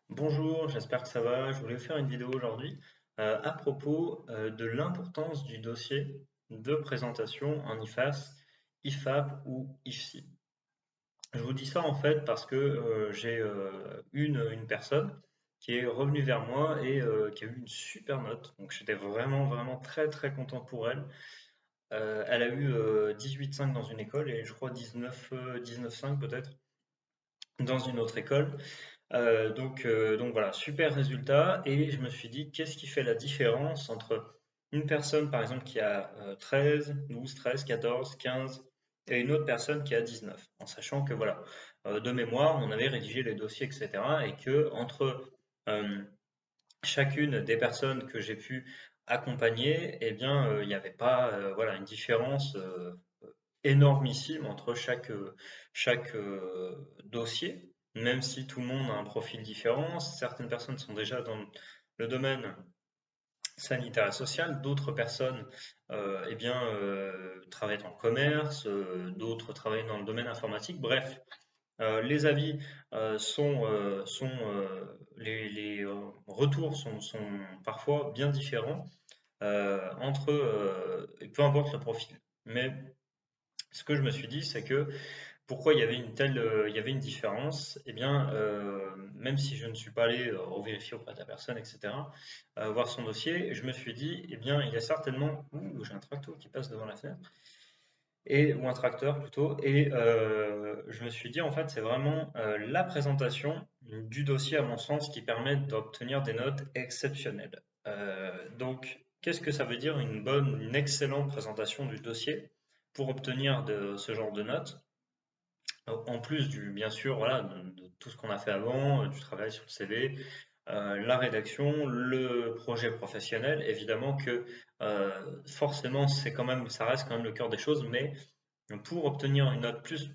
Bonjour, j'espère que ça va. Je voulais vous faire une vidéo aujourd'hui à propos de l'importance du dossier de présentation en IFAS, IFAP ou IFSI. Je vous dis ça en fait parce que j'ai une personne qui est revenue vers moi et qui a eu une super note. Donc j'étais vraiment vraiment très très content pour elle. Elle a eu 18,5 dans une école et je crois 19,5 peut-être dans une autre école. Donc voilà, super résultat. Et je me suis dit, qu'est-ce qui fait la différence entre une personne, par exemple, qui a 13, 12, 13, 14, 15, et une autre personne qui a 19, en sachant que voilà, de mémoire, on avait rédigé les dossiers, etc. Et que entre euh, chacune des personnes que j'ai pu accompagner, eh bien, il n'y avait pas voilà, une différence énormissime entre chaque dossier, même si tout le monde a un profil différent. Certaines personnes sont déjà dans le domaine sanitaire et social, d'autres personnes eh bien, travaillent en commerce, d'autres travaillent dans le domaine informatique. Bref, les avis les retours sont parfois bien différents peu importe le profil. Mais ce que je me suis dit, c'est que pourquoi il y avait il y avait une différence? Eh bien, même si je ne suis pas allé revérifier auprès de la personne, etc., voir son dossier, je me suis dit, eh bien, il y a certainement, ouh, j'ai un tracteur qui passe devant la fenêtre, ou un tracteur plutôt, et je me suis dit, en fait, c'est vraiment la présentation du dossier, à mon sens, qui permet d'obtenir des notes exceptionnelles. Donc, qu'est-ce que ça veut dire une excellente présentation du dossier pour obtenir ce genre de notes? En plus bien sûr, voilà, de tout ce qu'on a fait avant, du travail sur le CV, la rédaction, le projet professionnel, évidemment que forcément, ça reste quand même le cœur des choses, mais pour obtenir une note plus,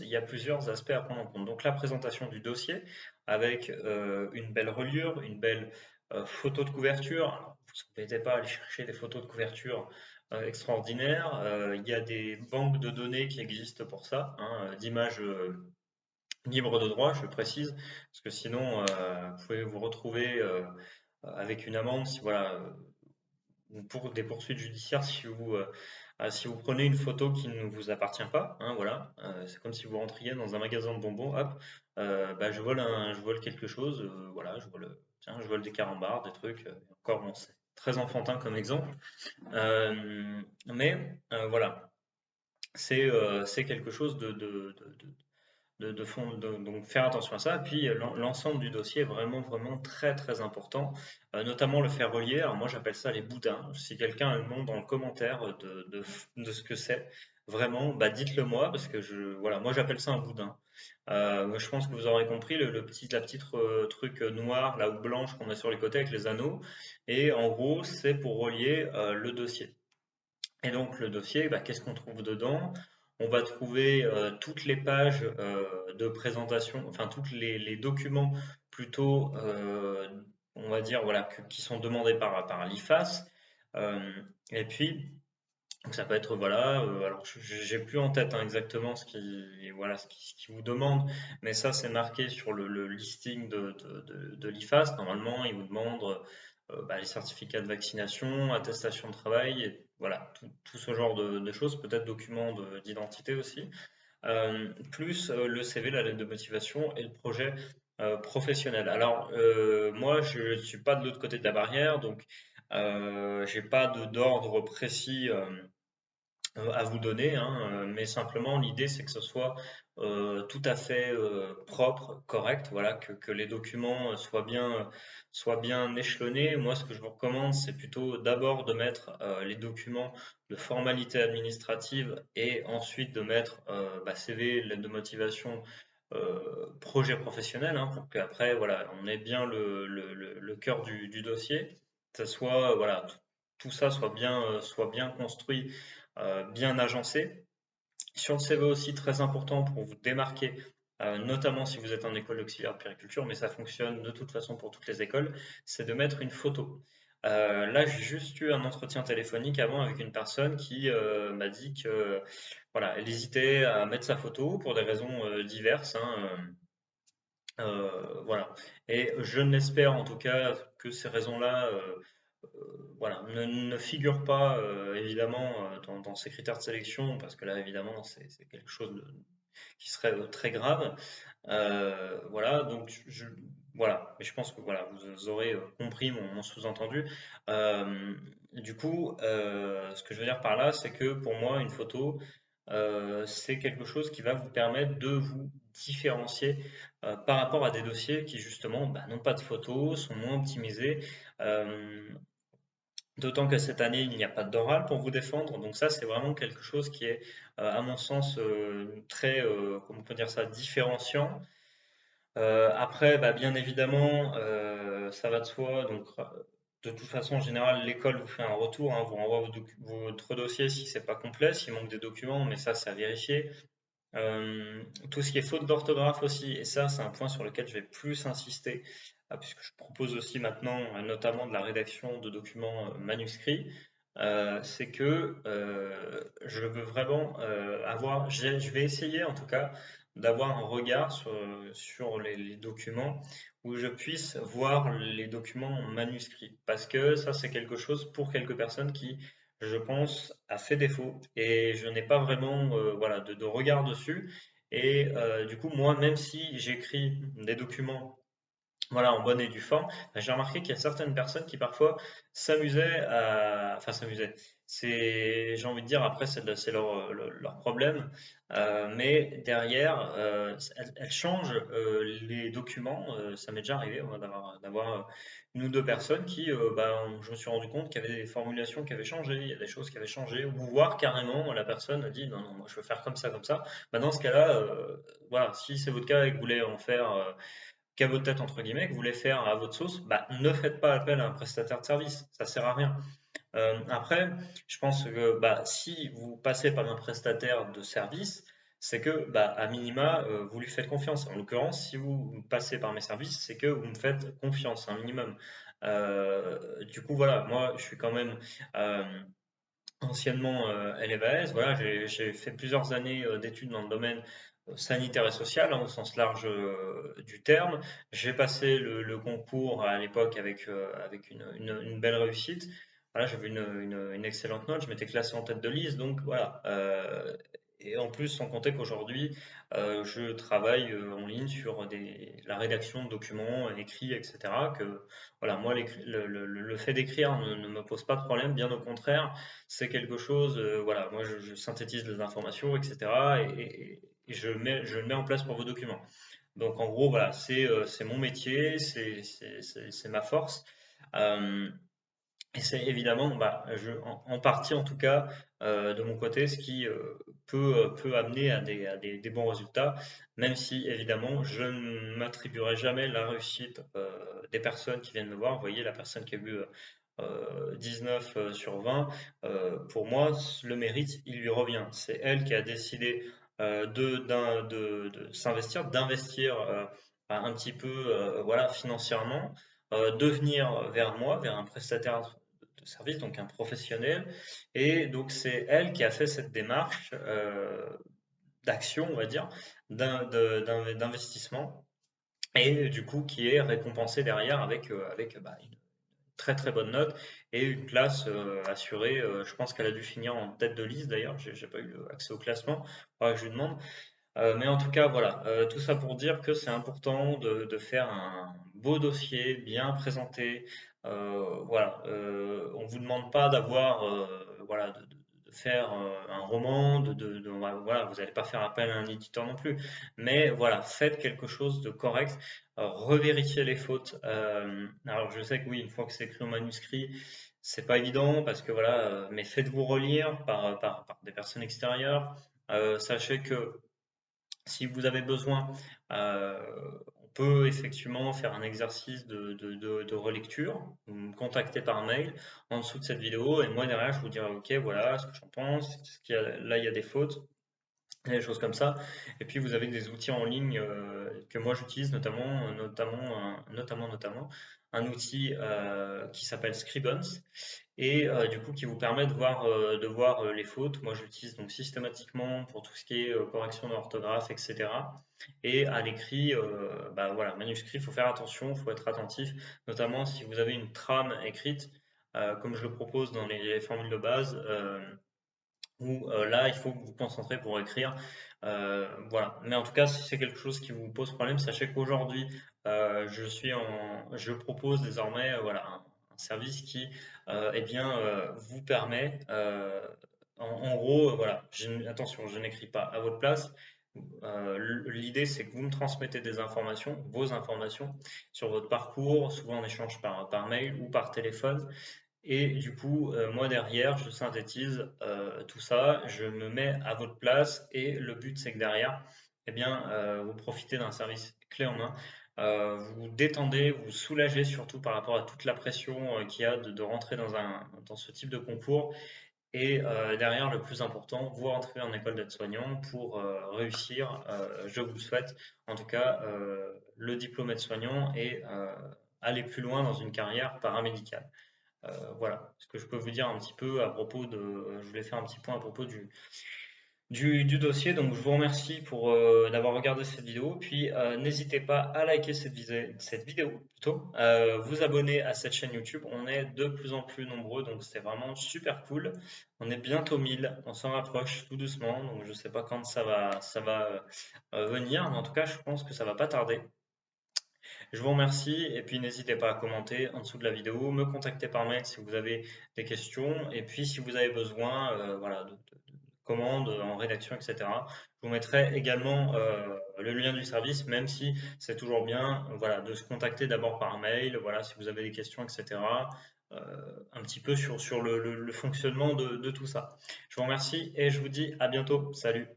il y a plusieurs aspects à prendre en compte. Donc la présentation du dossier avec une belle reliure, une belle photo de couverture. Alors, vous n'embêtez pas à aller chercher des photos de couverture extraordinaires. Il y a des banques de données qui existent pour ça, hein, d'images libres de droit, je précise, parce que sinon vous pouvez vous retrouver avec une amende si voilà, ou pour des poursuites judiciaires si vous prenez une photo qui ne vous appartient pas, hein, voilà. C'est comme si vous rentriez dans un magasin de bonbons, hop, bah, je vole quelque chose, voilà, tiens, je vole des carambars, des trucs, encore bon, c'est très enfantin comme exemple, mais voilà, c'est quelque chose donc faire attention à ça. Et puis l'ensemble du dossier est vraiment, vraiment très, très important, notamment le faire relier. Alors moi, j'appelle ça les boudins. Si quelqu'un a le nom dans le commentaire de ce que c'est, vraiment, bah, dites-le moi, parce que voilà, moi j'appelle ça un boudin. Je pense que vous aurez compris la petite truc noir là ou blanche qu'on a sur les côtés avec les anneaux. Et en gros, c'est pour relier le dossier. Et donc le dossier, bah, qu'est-ce qu'on trouve dedans? On va trouver toutes les pages de présentation, enfin tous les documents plutôt, on va dire, voilà, qui sont demandés par l'IFAS. Euh, et puis, donc ça peut être, voilà, alors j'ai plus en tête hein, exactement voilà, ce qui vous demande, mais ça c'est marqué sur le listing de l'IFAS. Normalement, il vous demande bah, les certificats de vaccination, attestation de travail, et voilà, tout ce genre de choses, peut-être documents d'identité aussi, plus le CV, la lettre de motivation et le projet professionnel. Alors, moi, je ne suis pas de l'autre côté de la barrière, donc j'ai pas d'ordre précis à vous donner, hein, mais simplement l'idée c'est que ce soit tout à fait propre, correct, voilà, que les documents soient bien échelonnés. Moi, ce que je vous recommande, c'est plutôt d'abord de mettre les documents de formalité administrative et ensuite de mettre CV, lettre de motivation, projet professionnel, hein, pour qu'après, voilà, on ait bien le cœur du dossier, que ça soit, voilà, tout ça soit bien construit, bien agencé. Sur le CV aussi, très important pour vous démarquer, notamment si vous êtes en école auxiliaire de périculture, mais ça fonctionne de toute façon pour toutes les écoles, c'est de mettre une photo. Là, j'ai juste eu un entretien téléphonique avant avec une personne qui m'a dit que voilà, elle hésitait à mettre sa photo pour des raisons diverses, hein, Voilà. Et je l'espère en tout cas que ces raisons-là voilà, ne figurent pas évidemment dans ces critères de sélection, parce que là évidemment c'est quelque chose qui serait très grave. Voilà, donc voilà, mais je pense que voilà, vous aurez compris mon sous-entendu. Du coup, ce que je veux dire par là, c'est que pour moi, une photo, c'est quelque chose qui va vous permettre de vous différencier par rapport à des dossiers qui justement bah, n'ont pas de photos, sont moins optimisés. Euh, D'autant que cette année, il n'y a pas d'oral pour vous défendre. Donc ça, c'est vraiment quelque chose qui est, à mon sens, très, comment on peut dire ça, différenciant. Après, bah, bien évidemment, ça va de soi. Donc, de toute façon, en général, l'école vous fait un retour, hein, vous renvoie votre dossier si c'est pas complet, s'il manque des documents, mais ça, c'est à vérifier. Tout ce qui est faute d'orthographe aussi, et ça, c'est un point sur lequel je vais plus insister, puisque je propose aussi maintenant, notamment de la rédaction de documents manuscrits, c'est que je veux vraiment je vais essayer en tout cas d'avoir un regard sur les documents où je puisse voir les documents manuscrits, parce que ça, c'est quelque chose pour quelques personnes qui je pense, a fait défaut et je n'ai pas vraiment voilà, de regard dessus. Et du coup, moi, même si j'écris des documents voilà, en bonne et due forme, bah, j'ai remarqué qu'il y a certaines personnes qui parfois s'amusaient à... Enfin, s'amusaient. J'ai envie de dire, après, c'est leur problème. Mais derrière, elles changent les documents. Ça m'est déjà arrivé moi, d'avoir une ou deux personnes qui, bah, je me suis rendu compte qu'il y avait des formulations qui avaient changé, il y a des choses qui avaient changé, ou voire carrément, la personne a dit, non, non, moi je veux faire comme ça, comme ça. Bah, dans ce cas-là, voilà, si c'est votre cas et que vous voulez en faire qu'à votre tête, entre guillemets, que vous voulez faire à votre sauce, bah, ne faites pas appel à un prestataire de service. Ça sert à rien. Après, je pense que bah, si vous passez par un prestataire de service, c'est que, bah, à minima, vous lui faites confiance. En l'occurrence, si vous passez par mes services, c'est que vous me faites confiance, un minimum. Du coup, voilà, moi, je suis quand même anciennement LVAS. Voilà, j'ai fait plusieurs années d'études dans le domaine sanitaire et social, hein, au sens large du terme. J'ai passé le concours à l'époque avec une belle réussite. Voilà, j'avais une excellente note, je m'étais classé en tête de liste, donc voilà. Et en plus, sans compter qu'aujourd'hui, je travaille en ligne sur la rédaction de documents écrits, etc. Que voilà, moi, le fait d'écrire ne me pose pas de problème, bien au contraire, c'est quelque chose, voilà, moi je synthétise les informations, etc. Et je le mets en place pour vos documents. Donc en gros, voilà, c'est mon métier, c'est ma force. Euh, et c'est évidemment, bah, en partie en tout cas, de mon côté, ce qui peut amener à des bons résultats, même si évidemment, je ne m'attribuerai jamais la réussite des personnes qui viennent me voir. Vous voyez, la personne qui a eu 19 sur 20, pour moi, le mérite, il lui revient. C'est elle qui a décidé de s'investir, d'investir un petit peu voilà, financièrement, de venir vers moi, vers un prestataire de service, donc un professionnel. Et donc c'est elle qui a fait cette démarche d'action, on va dire, d'investissement, et du coup qui est récompensée derrière avec bah, une très très bonne note et une place assurée. Je pense qu'elle a dû finir en tête de liste d'ailleurs, j'ai pas eu accès au classement, faudra que je lui demande. Mais en tout cas, voilà, tout ça pour dire que c'est important de faire un beau dossier, bien présenté. Voilà, on vous demande pas d'avoir, voilà, de faire un roman, voilà, vous n'allez pas faire appel à un éditeur non plus. Mais voilà, faites quelque chose de correct, revérifiez les fautes. Alors je sais que oui, une fois que c'est écrit au manuscrit, c'est pas évident parce que voilà, mais faites-vous relire par des personnes extérieures. Sachez que si vous avez besoin, euh, on peut effectivement faire un exercice de relecture. Vous me contactez par mail en dessous de cette vidéo et moi derrière je vous dirai ok voilà ce que j'en pense, là il y a des fautes, des choses comme ça. Et puis vous avez des outils en ligne que moi j'utilise, notamment un outil qui s'appelle Scribons et du coup qui vous permet de voir les fautes. Moi je l'utilise donc systématiquement pour tout ce qui est correction d'orthographe, etc. Et à l'écrit, bah voilà, manuscrit, il faut faire attention, il faut être attentif, notamment si vous avez une trame écrite, comme je le propose dans les formules de base. Où là, il faut que vous vous concentrez pour écrire. Voilà. Mais en tout cas, si c'est quelque chose qui vous pose problème, sachez qu'aujourd'hui, je propose désormais voilà, un service qui eh bien, vous permet, en gros, voilà, attention, je n'écris pas à votre place. L'idée, c'est que vous me transmettez des informations, vos informations, sur votre parcours, souvent en échange par mail ou par téléphone. Et du coup, moi derrière, je synthétise tout ça, je me mets à votre place et le but c'est que derrière, eh bien, vous profitez d'un service clé en main, vous vous détendez, vous vous soulagez surtout par rapport à toute la pression qu'il y a de rentrer dans ce type de concours. Et derrière, le plus important, vous rentrez en école d'aide-soignant pour réussir, je vous le souhaite, en tout cas, le diplôme aide-soignant et aller plus loin dans une carrière paramédicale. Voilà ce que je peux vous dire un petit peu à propos de. Je voulais faire un petit point à propos du dossier. Donc, je vous remercie pour d'avoir regardé cette vidéo. Puis, n'hésitez pas à liker cette vidéo plutôt, vous abonner à cette chaîne YouTube. On est de plus en plus nombreux, donc c'est vraiment super cool. On est bientôt 1000, on s'en rapproche tout doucement. Donc, je ne sais pas quand ça va venir, mais en tout cas, je pense que ça va pas tarder. Je vous remercie et puis n'hésitez pas à commenter en dessous de la vidéo, me contacter par mail si vous avez des questions et puis si vous avez besoin voilà, de commandes en rédaction, etc. Je vous mettrai également le lien du service, même si c'est toujours bien voilà, de se contacter d'abord par mail, voilà, si vous avez des questions, etc. euh, un petit peu sur le fonctionnement de tout ça. Je vous remercie et je vous dis à bientôt. Salut!